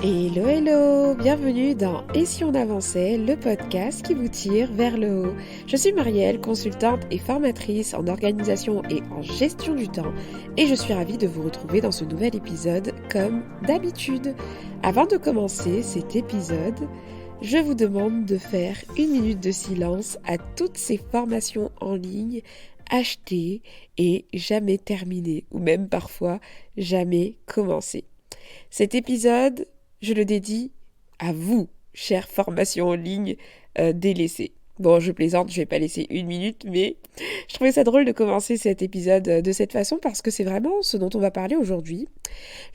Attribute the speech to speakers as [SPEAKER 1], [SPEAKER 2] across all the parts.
[SPEAKER 1] Hello hello, bienvenue dans Et si on avançait, le podcast qui vous tire vers le haut. Je suis Marielle, consultante et formatrice en organisation et en gestion du temps et je suis ravie de vous retrouver dans ce nouvel épisode comme d'habitude. Avant de commencer cet épisode, je vous demande de faire une minute de silence à toutes ces formations en ligne achetées et jamais terminées ou même parfois jamais commencées. Cet épisode, je le dédie à vous, chère formation en ligne délaissée. Bon, je plaisante, je vais pas laisser une minute, mais je trouvais ça drôle de commencer cet épisode de cette façon parce que c'est vraiment ce dont on va parler aujourd'hui,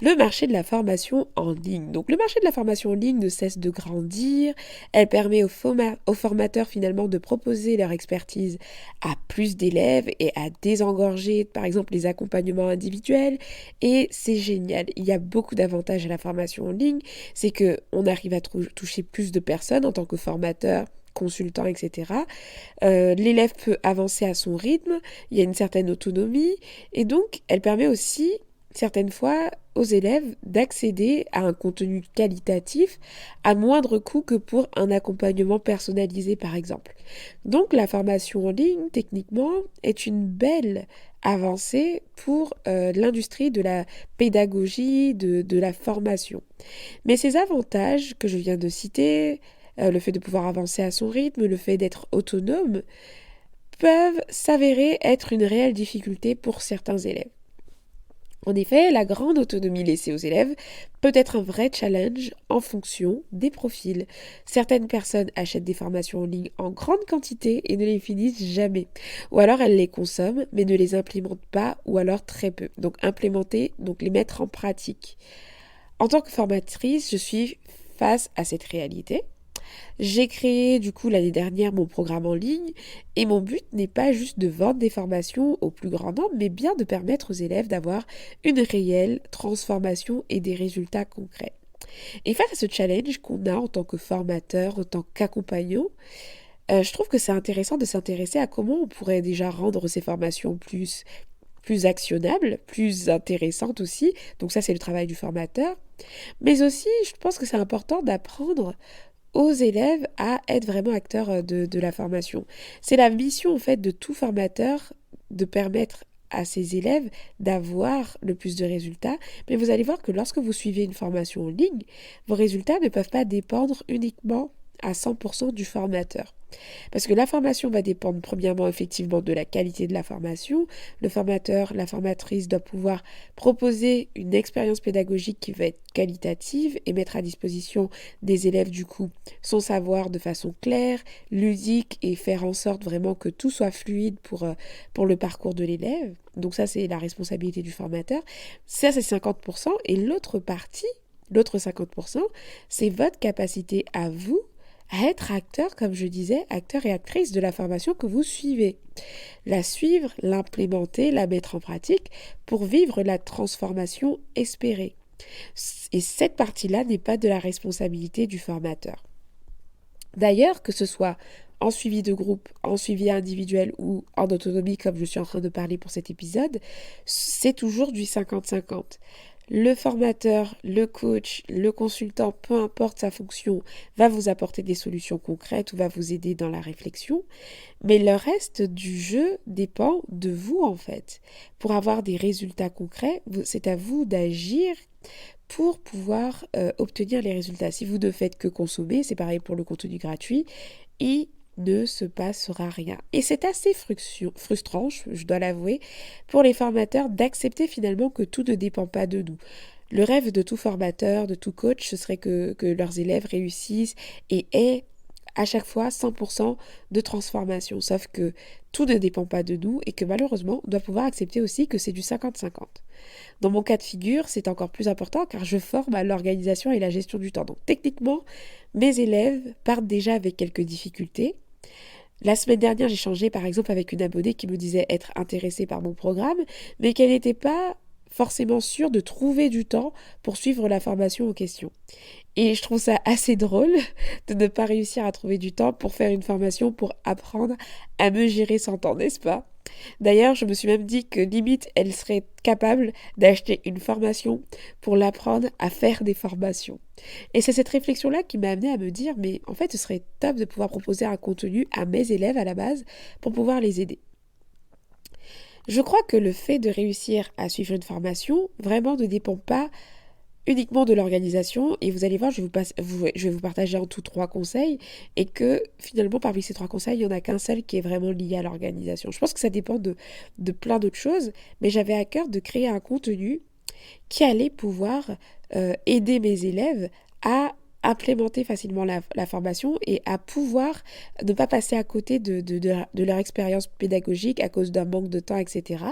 [SPEAKER 1] le marché de la formation en ligne. Donc le marché de la formation en ligne ne cesse de grandir, elle permet aux formateurs finalement de proposer leur expertise à plus d'élèves et à désengorger par exemple les accompagnements individuels et c'est génial. Il y a beaucoup d'avantages à la formation en ligne, c'est que on arrive à toucher plus de personnes en tant que formateur, consultant, etc. L'élève peut avancer à son rythme, il y a une certaine autonomie et donc elle permet aussi certaines fois aux élèves d'accéder à un contenu qualitatif à moindre coût que pour un accompagnement personnalisé par exemple. Donc la formation en ligne, techniquement, est une belle avancée pour l'industrie de la pédagogie, de la formation. Mais ces avantages que je viens de citer, le fait de pouvoir avancer à son rythme, le fait d'être autonome, peuvent s'avérer être une réelle difficulté pour certains élèves. En effet, la grande autonomie laissée aux élèves peut être un vrai challenge en fonction des profils. Certaines personnes achètent des formations en ligne en grande quantité et ne les finissent jamais. Ou alors elles les consomment mais ne les implémentent pas ou alors très peu. Donc implémenter, donc les mettre en pratique. En tant que formatrice, je suis face à cette réalité. J'ai créé du coup l'année dernière mon programme en ligne et mon but n'est pas juste de vendre des formations au plus grand nombre, mais bien de permettre aux élèves d'avoir une réelle transformation et des résultats concrets. Et face à ce challenge qu'on a en tant que formateur, en tant qu'accompagnant, je trouve que c'est intéressant de s'intéresser à comment on pourrait déjà rendre ces formations plus actionnables, plus intéressantes aussi. Donc ça, c'est le travail du formateur. Mais aussi, je pense que c'est important d'apprendre aux élèves à être vraiment acteurs de la formation. C'est la mission en fait de tout formateur de permettre à ses élèves d'avoir le plus de résultats, mais vous allez voir que lorsque vous suivez une formation en ligne, vos résultats ne peuvent pas dépendre uniquement à 100% du formateur. Parce que la formation va dépendre premièrement effectivement de la qualité de la formation. Le formateur, la formatrice doit pouvoir proposer une expérience pédagogique qui va être qualitative et mettre à disposition des élèves du coup son savoir de façon claire, ludique et faire en sorte vraiment que tout soit fluide pour le parcours de l'élève. Donc ça c'est la responsabilité du formateur. Ça c'est 50% et l'autre partie, l'autre 50%, c'est votre capacité à vous à être acteur, comme je disais, acteur et actrice de la formation que vous suivez. La suivre, l'implémenter, la mettre en pratique pour vivre la transformation espérée. Et cette partie-là n'est pas de la responsabilité du formateur. D'ailleurs, que ce soit en suivi de groupe, en suivi individuel ou en autonomie, comme je suis en train de parler pour cet épisode, c'est toujours du 50-50. Le formateur, le coach, le consultant, peu importe sa fonction, va vous apporter des solutions concrètes ou va vous aider dans la réflexion. Mais le reste du jeu dépend de vous en fait. Pour avoir des résultats concrets, c'est à vous d'agir pour pouvoir obtenir les résultats. Si vous ne faites que consommer, c'est pareil pour le contenu gratuit, il ne se passera rien. Et c'est assez frustrant, je dois l'avouer, pour les formateurs d'accepter finalement que tout ne dépend pas de nous. Le rêve de tout formateur, de tout coach, ce serait que leurs élèves réussissent et aient à chaque fois 100% de transformation. Sauf que tout ne dépend pas de nous et que malheureusement, on doit pouvoir accepter aussi que c'est du 50-50. Dans mon cas de figure, c'est encore plus important car je forme à l'organisation et la gestion du temps. Donc techniquement, mes élèves partent déjà avec quelques difficultés. La semaine dernière, j'ai changé par exemple avec une abonnée qui me disait être intéressée par mon programme, mais qu'elle n'était pas forcément sûre de trouver du temps pour suivre la formation en question. Et je trouve ça assez drôle de ne pas réussir à trouver du temps pour faire une formation pour apprendre à me gérer sans temps, n'est-ce pas ? D'ailleurs, je me suis même dit que limite, elle serait capable d'acheter une formation pour l'apprendre à faire des formations. Et c'est cette réflexion-là qui m'a amenée à me dire, mais en fait, ce serait top de pouvoir proposer un contenu à mes élèves à la base pour pouvoir les aider. Je crois que le fait de réussir à suivre une formation vraiment ne dépend pas uniquement de l'organisation, et vous allez voir, je vais vous partager en tout 3 conseils, et que finalement parmi ces 3 conseils, il n'y en a qu'un seul qui est vraiment lié à l'organisation. Je pense que ça dépend de plein d'autres choses, mais j'avais à cœur de créer un contenu qui allait pouvoir aider mes élèves à implémenter facilement la formation et à pouvoir ne pas passer à côté de leur expérience pédagogique à cause d'un manque de temps, etc.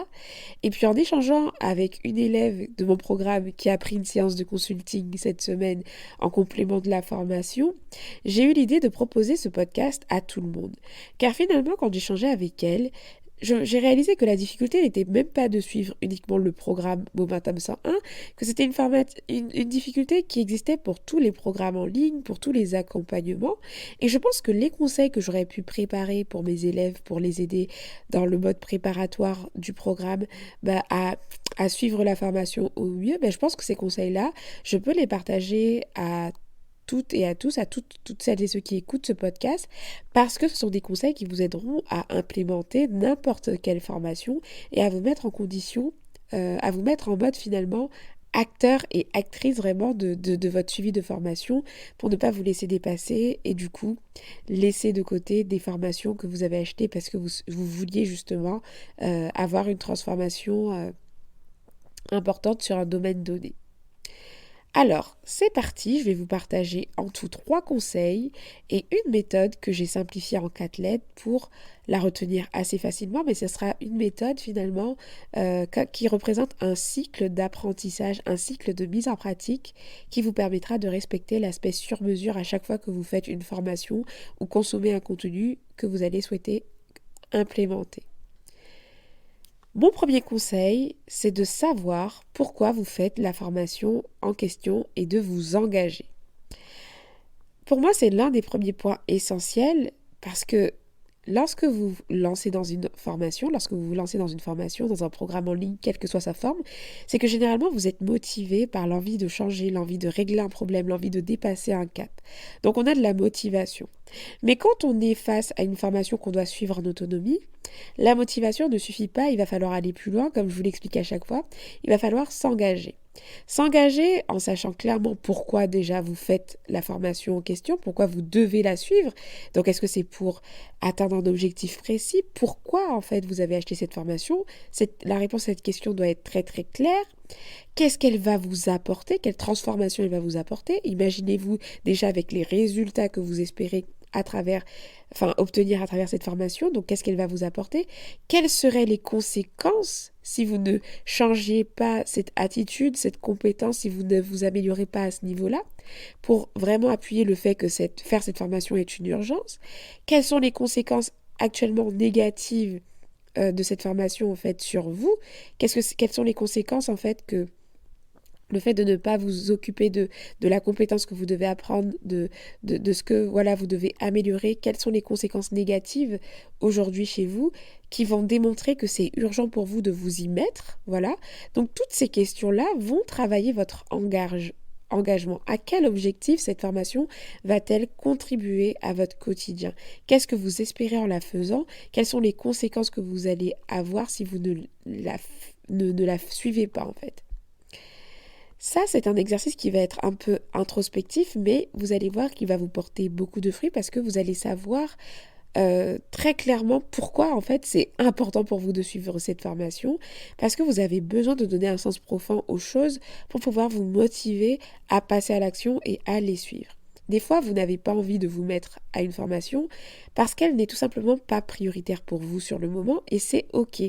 [SPEAKER 1] Et puis en échangeant avec une élève de mon programme qui a pris une séance de consulting cette semaine en complément de la formation, j'ai eu l'idée de proposer ce podcast à tout le monde. Car finalement, quand j'échangeais avec elle, j'ai réalisé que la difficulté n'était même pas de suivre uniquement le programme Momentum 101, que c'était une difficulté qui existait pour tous les programmes en ligne, pour tous les accompagnements. Et je pense que les conseils que j'aurais pu préparer pour mes élèves, pour les aider dans le mode préparatoire du programme, à suivre la formation au mieux, je pense que ces conseils-là, je peux les partager à toutes et à tous, à toutes celles et ceux qui écoutent ce podcast, parce que ce sont des conseils qui vous aideront à implémenter n'importe quelle formation et à vous mettre en condition, à vous mettre en mode finalement acteur et actrice vraiment de votre suivi de formation pour ne pas vous laisser dépasser et du coup laisser de côté des formations que vous avez achetées parce que vous vouliez justement avoir une transformation importante sur un domaine donné. Alors, c'est parti, je vais vous partager en tout 3 conseils et une méthode que j'ai simplifiée en 4 lettres pour la retenir assez facilement, mais ce sera une méthode finalement qui représente un cycle d'apprentissage, un cycle de mise en pratique qui vous permettra de respecter l'aspect sur mesure à chaque fois que vous faites une formation ou consommez un contenu que vous allez souhaiter implémenter. Mon premier conseil, c'est de savoir pourquoi vous faites la formation en question et de vous engager. Pour moi, c'est l'un des premiers points essentiels parce que lorsque vous vous lancez dans une formation, dans un programme en ligne, quelle que soit sa forme, c'est que généralement vous êtes motivé par l'envie de changer, l'envie de régler un problème, l'envie de dépasser un cap. Donc on a de la motivation. Mais quand on est face à une formation qu'on doit suivre en autonomie, la motivation ne suffit pas, il va falloir aller plus loin, comme je vous l'explique à chaque fois, il va falloir s'engager. S'engager en sachant clairement pourquoi déjà vous faites la formation en question, pourquoi vous devez la suivre. Donc est-ce que c'est pour atteindre un objectif précis? Pourquoi en fait vous avez acheté cette formation? La réponse à cette question doit être très très claire. Qu'est-ce qu'elle va vous apporter? Quelle transformation elle va vous apporter? Imaginez-vous déjà avec les résultats que vous espérez obtenir à travers cette formation. Donc, qu'est-ce qu'elle va vous apporter? Quelles seraient les conséquences si vous ne changiez pas cette attitude, cette compétence, si vous ne vous améliorez pas à ce niveau-là, pour vraiment appuyer le fait que faire cette formation est une urgence? Quelles sont les conséquences actuellement négatives de cette formation en fait sur vous? Quelles sont les conséquences en fait que le fait de ne pas vous occuper de la compétence que vous devez apprendre, de ce que vous devez améliorer, quelles sont les conséquences négatives aujourd'hui chez vous qui vont démontrer que c'est urgent pour vous de vous y mettre, voilà. Donc toutes ces questions-là vont travailler votre engagement. À quel objectif cette formation va-t-elle contribuer à votre quotidien? Qu'est-ce que vous espérez en la faisant? Quelles sont les conséquences que vous allez avoir si vous ne la suivez pas en fait? Ça, c'est un exercice qui va être un peu introspectif, mais vous allez voir qu'il va vous porter beaucoup de fruits parce que vous allez savoir très clairement pourquoi en fait c'est important pour vous de suivre cette formation, parce que vous avez besoin de donner un sens profond aux choses pour pouvoir vous motiver à passer à l'action et à les suivre. Des fois, vous n'avez pas envie de vous mettre à une formation parce qu'elle n'est tout simplement pas prioritaire pour vous sur le moment et c'est OK.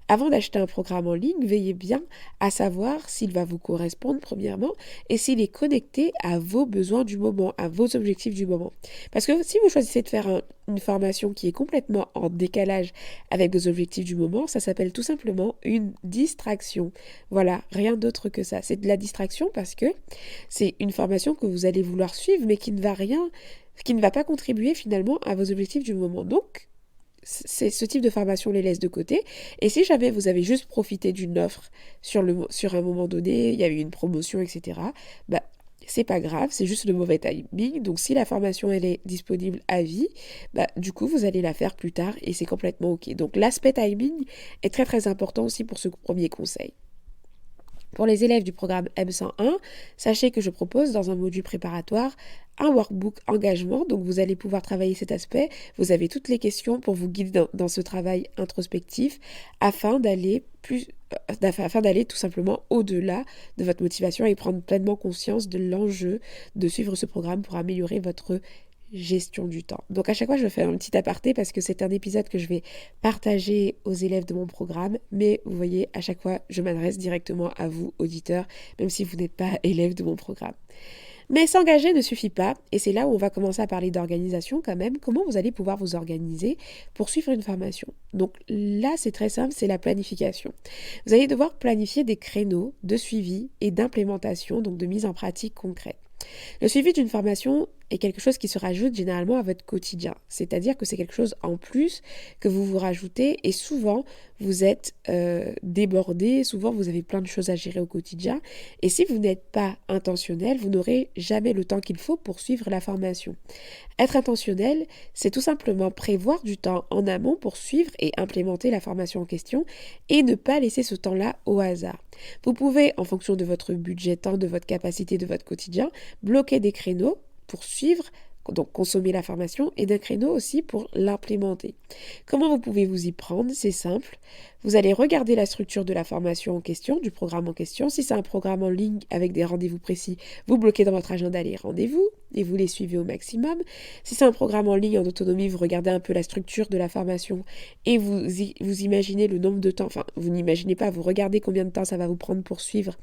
[SPEAKER 1] Avant d'acheter un programme en ligne, veillez bien à savoir s'il va vous correspondre premièrement et s'il est connecté à vos besoins du moment, à vos objectifs du moment. Parce que si vous choisissez de faire une formation qui est complètement en décalage avec vos objectifs du moment, ça s'appelle tout simplement une distraction. Voilà, rien d'autre que ça. C'est de la distraction parce que c'est une formation que vous allez vouloir suivre mais qui ne va pas contribuer finalement à vos objectifs du moment. Donc, ce type de formation les laisse de côté. Et si jamais vous avez juste profité d'une offre sur un moment donné, il y a eu une promotion, etc., bah, c'est pas grave, c'est juste le mauvais timing. Donc si la formation elle est disponible à vie, bah, du coup vous allez la faire plus tard et c'est complètement ok. Donc l'aspect timing est très très important aussi pour ce premier conseil. Pour les élèves du programme M101, sachez que je propose dans un module préparatoire un workbook engagement, donc vous allez pouvoir travailler cet aspect. Vous avez toutes les questions pour vous guider dans ce travail introspectif afin d'aller tout simplement au-delà de votre motivation et prendre pleinement conscience de l'enjeu de suivre ce programme pour améliorer votre gestion du temps. Donc à chaque fois, je fais un petit aparté parce que c'est un épisode que je vais partager aux élèves de mon programme, mais vous voyez, à chaque fois, je m'adresse directement à vous, auditeurs, même si vous n'êtes pas élève de mon programme. Mais s'engager ne suffit pas, et c'est là où on va commencer à parler d'organisation quand même. Comment vous allez pouvoir vous organiser pour suivre une formation? Donc là, c'est très simple, c'est la planification. Vous allez devoir planifier des créneaux de suivi et d'implémentation, donc de mise en pratique concrète. Le suivi d'une formation est quelque chose qui se rajoute généralement à votre quotidien. C'est-à-dire que c'est quelque chose en plus que vous vous rajoutez et souvent vous êtes débordé, souvent vous avez plein de choses à gérer au quotidien et si vous n'êtes pas intentionnel, vous n'aurez jamais le temps qu'il faut pour suivre la formation. Être intentionnel, c'est tout simplement prévoir du temps en amont pour suivre et implémenter la formation en question et ne pas laisser ce temps-là au hasard. Vous pouvez, en fonction de votre budget temps, de votre capacité, de votre quotidien, bloquer des créneaux pour suivre, donc consommer la formation, et d'un créneau aussi pour l'implémenter. Comment vous pouvez vous y prendre? C'est simple. Vous allez regarder la structure de la formation en question, du programme en question. Si c'est un programme en ligne avec des rendez-vous précis, vous bloquez dans votre agenda les rendez-vous et vous les suivez au maximum. Si c'est un programme en ligne en autonomie, vous regardez un peu la structure de la formation et vous imaginez le nombre de temps, enfin vous n'imaginez pas, vous regardez combien de temps ça va vous prendre pour suivre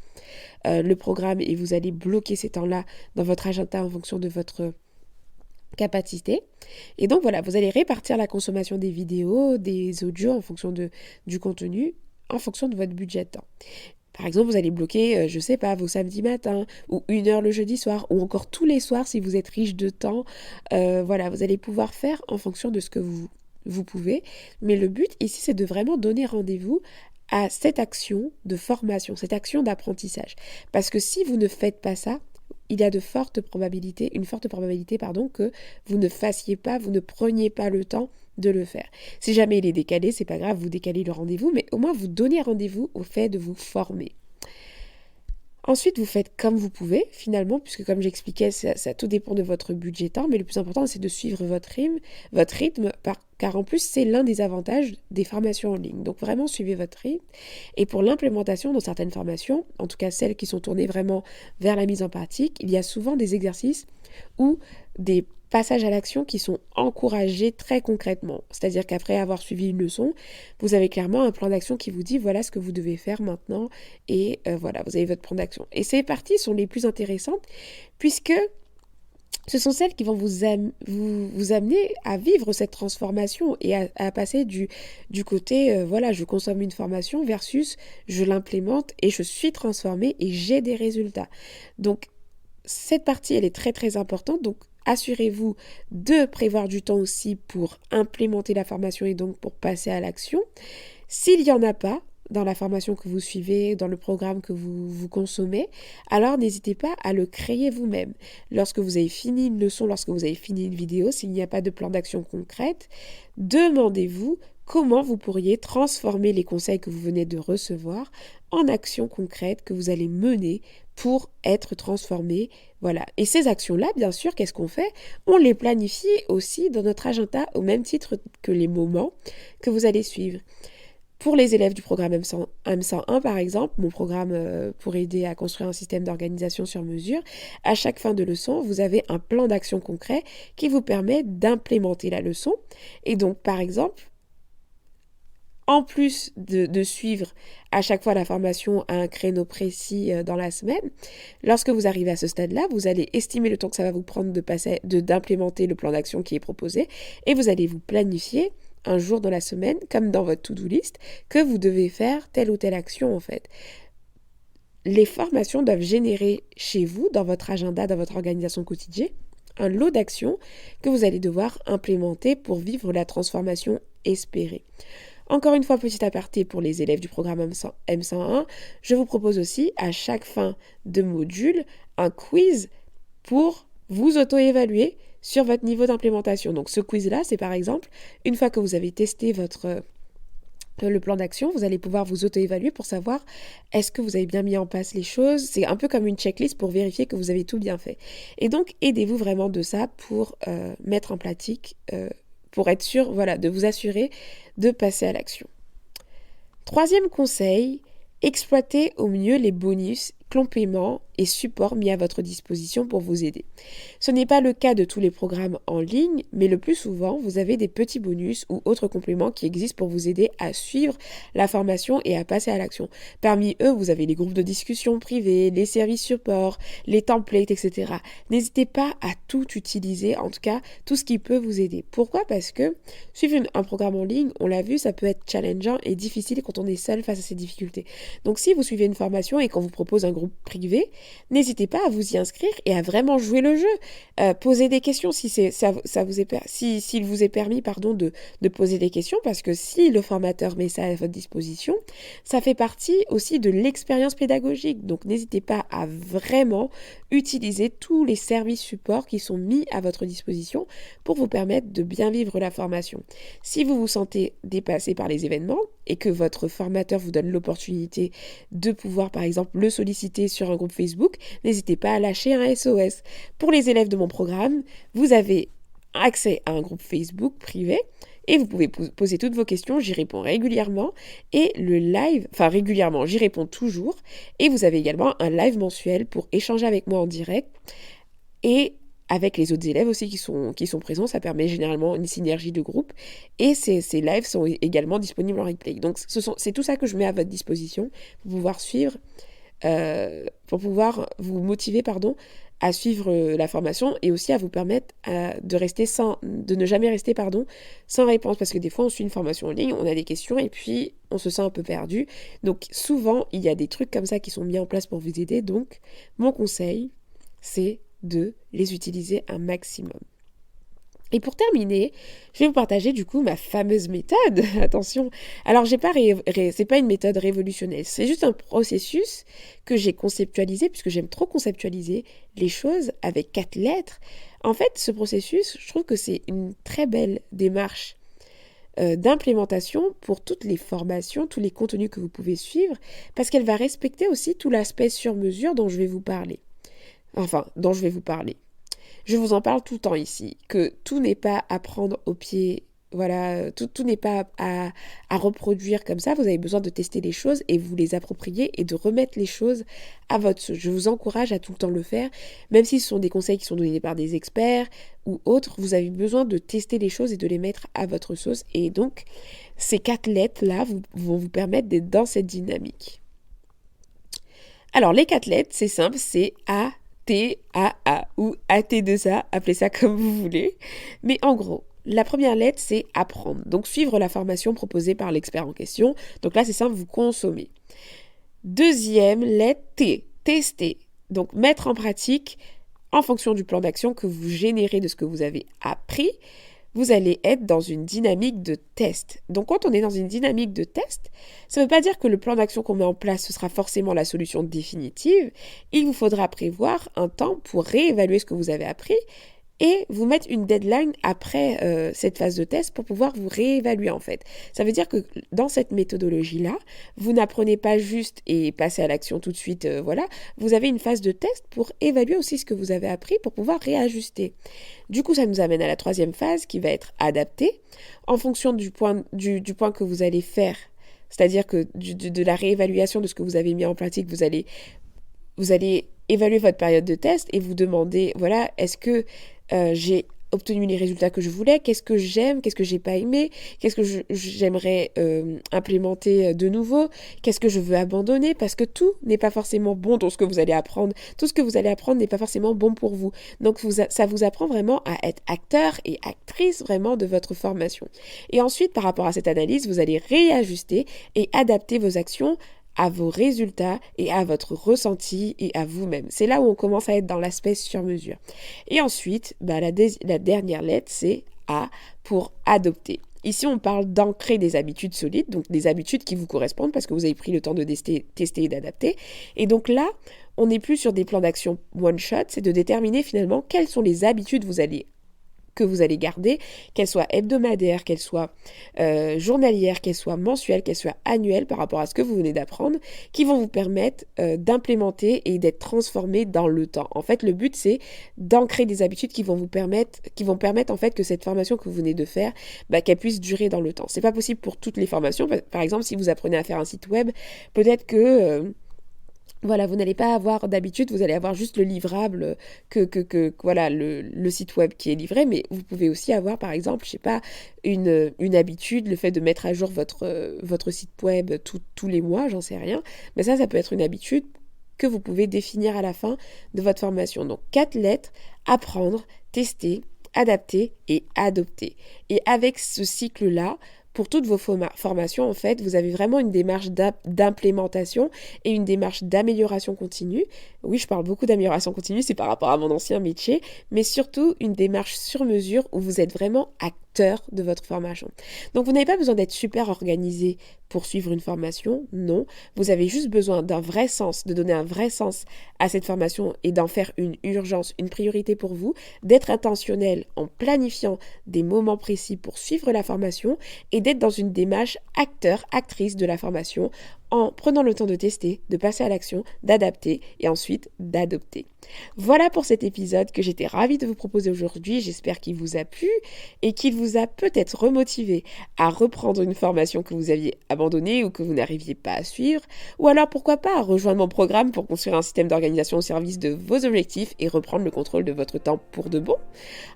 [SPEAKER 1] le programme et vous allez bloquer ces temps-là dans votre agenda en fonction de votre capacité. Et donc voilà, vous allez répartir la consommation des vidéos, des audios en fonction du contenu, en fonction de votre budget de temps. Par exemple, vous allez bloquer, je sais pas, vos samedis matins, ou 1 heure le jeudi soir, ou encore tous les soirs si vous êtes riche de temps. Voilà, vous allez pouvoir faire en fonction de ce que vous pouvez. Mais le but ici, c'est de vraiment donner rendez-vous à cette action de formation, cette action d'apprentissage. Parce que si vous ne faites pas ça, il y a une forte probabilité, que vous ne fassiez pas, vous ne preniez pas le temps de le faire. Si jamais il est décalé, c'est pas grave, vous décalez le rendez-vous, mais au moins vous donnez rendez-vous au fait de vous former. Ensuite, vous faites comme vous pouvez, finalement, puisque comme j'expliquais, ça tout dépend de votre budget temps, mais le plus important, c'est de suivre votre rythme, car en plus, c'est l'un des avantages des formations en ligne. Donc vraiment, suivez votre rythme. Et pour l'implémentation dans certaines formations, en tout cas celles qui sont tournées vraiment vers la mise en pratique, il y a souvent des exercices ou des passages à l'action qui sont encouragés très concrètement. C'est-à-dire qu'après avoir suivi une leçon, vous avez clairement un plan d'action qui vous dit voilà ce que vous devez faire maintenant et voilà, vous avez votre plan d'action. Et ces parties sont les plus intéressantes puisque ce sont celles qui vont vous amener à vivre cette transformation et à passer du côté, voilà, je consomme une formation versus je l'implémente et je suis transformée et j'ai des résultats. Donc, cette partie, elle est très très importante. Donc, assurez-vous de prévoir du temps aussi pour implémenter la formation et donc pour passer à l'action. S'il n'y en a pas dans la formation que vous suivez, dans le programme que vous consommez, alors n'hésitez pas à le créer vous-même. Lorsque vous avez fini une leçon, lorsque vous avez fini une vidéo, s'il n'y a pas de plan d'action concrète, demandez-vous comment vous pourriez transformer les conseils que vous venez de recevoir en actions concrètes que vous allez mener pour être transformé. Voilà. Et ces actions-là, bien sûr, qu'est-ce qu'on fait? On les planifie aussi dans notre agenda au même titre que les moments que vous allez suivre. Pour les élèves du programme M101, par exemple, mon programme pour aider à construire un système d'organisation sur mesure, à chaque fin de leçon, vous avez un plan d'action concret qui vous permet d'implémenter la leçon. Et donc, par exemple, en plus de suivre à chaque fois la formation à un créneau précis dans la semaine, lorsque vous arrivez à ce stade-là, vous allez estimer le temps que ça va vous prendre d'implémenter le plan d'action qui est proposé et vous allez vous planifier un jour dans la semaine, comme dans votre to-do list, que vous devez faire telle ou telle action en fait. Les formations doivent générer chez vous, dans votre agenda, dans votre organisation quotidienne, un lot d'actions que vous allez devoir implémenter pour vivre la transformation espérer. Encore une fois, petit aparté pour les élèves du programme M101, je vous propose aussi à chaque fin de module un quiz pour vous auto-évaluer sur votre niveau d'implémentation. Donc ce quiz-là, c'est par exemple, une fois que vous avez testé le plan d'action, vous allez pouvoir vous auto-évaluer pour savoir est-ce que vous avez bien mis en place les choses. C'est un peu comme une checklist pour vérifier que vous avez tout bien fait. Et donc, aidez-vous vraiment de ça pour mettre en pratique, pour être sûr, voilà, de vous assurer de passer à l'action. Troisième conseil, exploitez au mieux les bonus, compléments et supports mis à votre disposition pour vous aider. Ce n'est pas le cas de tous les programmes en ligne, mais le plus souvent, vous avez des petits bonus ou autres compléments qui existent pour vous aider à suivre la formation et à passer à l'action. Parmi eux, vous avez les groupes de discussion privés, les services supports, les templates, etc. N'hésitez pas à tout utiliser, en tout cas, tout ce qui peut vous aider. Pourquoi ? Parce que suivre un programme en ligne, on l'a vu, ça peut être challengeant et difficile quand on est seul face à ces difficultés. Donc si vous suivez une formation et qu'on vous propose un groupe privé, n'hésitez pas à vous y inscrire et à vraiment jouer le jeu. Posez des questions s'il vous est permis de poser des questions, parce que si le formateur met ça à votre disposition, ça fait partie aussi de l'expérience pédagogique. Donc n'hésitez pas à vraiment utiliser tous les services supports qui sont mis à votre disposition pour vous permettre de bien vivre la formation. Si vous vous sentez dépassé par les événements et que votre formateur vous donne l'opportunité de pouvoir, par exemple, le solliciter sur un groupe Facebook, n'hésitez pas à lâcher un SOS. Pour les élèves de mon programme, vous avez accès à un groupe Facebook privé et vous pouvez poser toutes vos questions, j'y réponds régulièrement et le live, enfin régulièrement, j'y réponds toujours et vous avez également un live mensuel pour échanger avec moi en direct et avec les autres élèves aussi qui sont présents. Ça permet généralement une synergie de groupe et ces lives sont également disponibles en replay. Donc c'est tout ça que je mets à votre disposition pour pouvoir suivre, pour pouvoir vous motiver à suivre la formation et aussi à vous permettre de ne jamais rester sans réponse, parce que des fois on suit une formation en ligne, on a des questions et puis on se sent un peu perdu. Donc souvent il y a des trucs comme ça qui sont mis en place pour vous aider. Donc mon conseil, c'est de les utiliser un maximum. Et pour terminer, je vais vous partager du coup ma fameuse méthode. Attention, alors c'est pas une méthode révolutionnaire, c'est juste un processus que j'ai conceptualisé, puisque j'aime trop conceptualiser les choses avec 4 lettres. En fait, ce processus, je trouve que c'est une très belle démarche d'implémentation pour toutes les formations, tous les contenus que vous pouvez suivre, parce qu'elle va respecter aussi tout l'aspect sur mesure dont je vais vous parler. Je vous en parle tout le temps ici, que tout n'est pas à prendre au pied, voilà, tout n'est pas à reproduire comme ça. Vous avez besoin de tester les choses et vous les approprier et de remettre les choses à votre sauce. Je vous encourage à tout le temps le faire, même si ce sont des conseils qui sont donnés par des experts ou autres, vous avez besoin de tester les choses et de les mettre à votre sauce. Et donc, ces 4 lettres-là vont vous permettre d'être dans cette dynamique. Alors, les 4 lettres, c'est simple, c'est A, T, A, A ou AT2A, appelez ça comme vous voulez. Mais en gros, la première lettre, c'est apprendre. Donc, suivre la formation proposée par l'expert en question. Donc là, c'est simple, vous consommez. Deuxième lettre, T, tester. Donc, mettre en pratique en fonction du plan d'action que vous générez de ce que vous avez appris. Vous allez être dans une dynamique de test. Donc, quand on est dans une dynamique de test, ça ne veut pas dire que le plan d'action qu'on met en place, ce sera forcément la solution définitive. Il vous faudra prévoir un temps pour réévaluer ce que vous avez appris et vous mettre une deadline après cette phase de test pour pouvoir vous réévaluer en fait. Ça veut dire que dans cette méthodologie-là, vous n'apprenez pas juste et passez à l'action tout de suite, voilà. Vous avez une phase de test pour évaluer aussi ce que vous avez appris pour pouvoir réajuster. Du coup, ça nous amène à la troisième phase qui va être adaptée en fonction du point que vous allez faire. C'est-à-dire que de la réévaluation de ce que vous avez mis en pratique, vous allez évaluer votre période de test et vous demander, voilà, est-ce que j'ai obtenu les résultats que je voulais, qu'est-ce que j'aime, qu'est-ce que j'ai pas aimé, qu'est-ce que j'aimerais implémenter de nouveau, qu'est-ce que je veux abandonner, parce que tout n'est pas forcément bon dans ce que vous allez apprendre. Tout ce que vous allez apprendre n'est pas forcément bon pour vous. Donc ça vous apprend vraiment à être acteur et actrice vraiment de votre formation. Et ensuite, par rapport à cette analyse, vous allez réajuster et adapter vos actions à vos résultats et à votre ressenti et à vous-même. C'est là où on commence à être dans l'aspect sur mesure. Et ensuite, la dernière lettre, c'est A pour adopter. Ici, on parle d'ancrer des habitudes solides, donc des habitudes qui vous correspondent parce que vous avez pris le temps de tester et d'adapter. Et donc là, on n'est plus sur des plans d'action one-shot, c'est de déterminer finalement quelles sont les habitudes que vous allez garder, qu'elles soient hebdomadaires, qu'elles soient journalières, qu'elles soient mensuelles, qu'elles soient annuelles par rapport à ce que vous venez d'apprendre, qui vont vous permettre d'implémenter et d'être transformées dans le temps. En fait, le but, c'est d'ancrer des habitudes qui vont permettre en fait que cette formation que vous venez de faire, qu'elle puisse durer dans le temps. C'est pas possible pour toutes les formations. Par exemple, si vous apprenez à faire un site web, peut-être que voilà, vous n'allez pas avoir d'habitude, vous allez avoir juste le livrable, voilà, le site web qui est livré, mais vous pouvez aussi avoir, par exemple, je sais pas, une habitude, le fait de mettre à jour votre site web tous les mois, j'en sais rien, mais ça peut être une habitude que vous pouvez définir à la fin de votre formation. Donc, 4 lettres, apprendre, tester, adapter et adopter. Et avec ce cycle-là, pour toutes vos formations, en fait, vous avez vraiment une démarche d'implémentation et une démarche d'amélioration continue. Oui, je parle beaucoup d'amélioration continue, c'est par rapport à mon ancien métier, mais surtout une démarche sur mesure où vous êtes vraiment acteur de votre formation. Donc, vous n'avez pas besoin d'être super organisé pour suivre une formation, non. Vous avez juste besoin d'un vrai sens, de donner un vrai sens à cette formation et d'en faire une urgence, une priorité pour vous, d'être intentionnel en planifiant des moments précis pour suivre la formation et d'être dans une démarche acteur, actrice de la formation en prenant le temps de tester, de passer à l'action, d'adapter et ensuite d'adopter. Voilà pour cet épisode que j'étais ravie de vous proposer aujourd'hui. J'espère qu'il vous a plu et qu'il vous a peut-être remotivé à reprendre une formation que vous aviez abandonnée ou que vous n'arriviez pas à suivre, ou alors pourquoi pas rejoindre mon programme pour construire un système d'organisation au service de vos objectifs et reprendre le contrôle de votre temps pour de bon.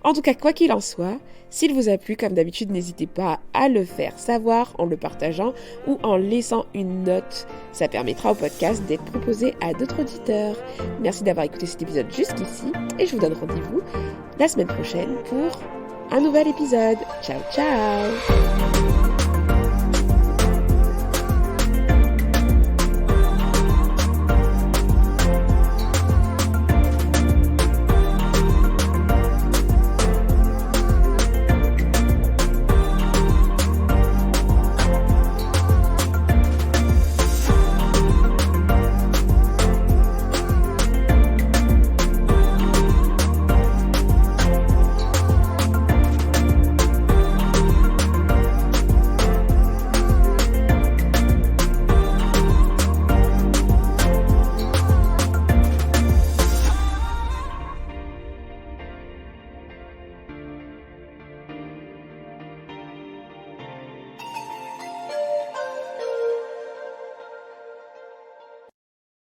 [SPEAKER 1] En tout cas, quoi qu'il en soit, s'il vous a plu, comme d'habitude, n'hésitez pas à le faire savoir en le partageant ou en laissant une note. Ça permettra au podcast d'être proposé à d'autres auditeurs. Merci d'avoir écouté cet épisode jusqu'ici et je vous donne rendez-vous la semaine prochaine pour un nouvel épisode. Ciao, ciao!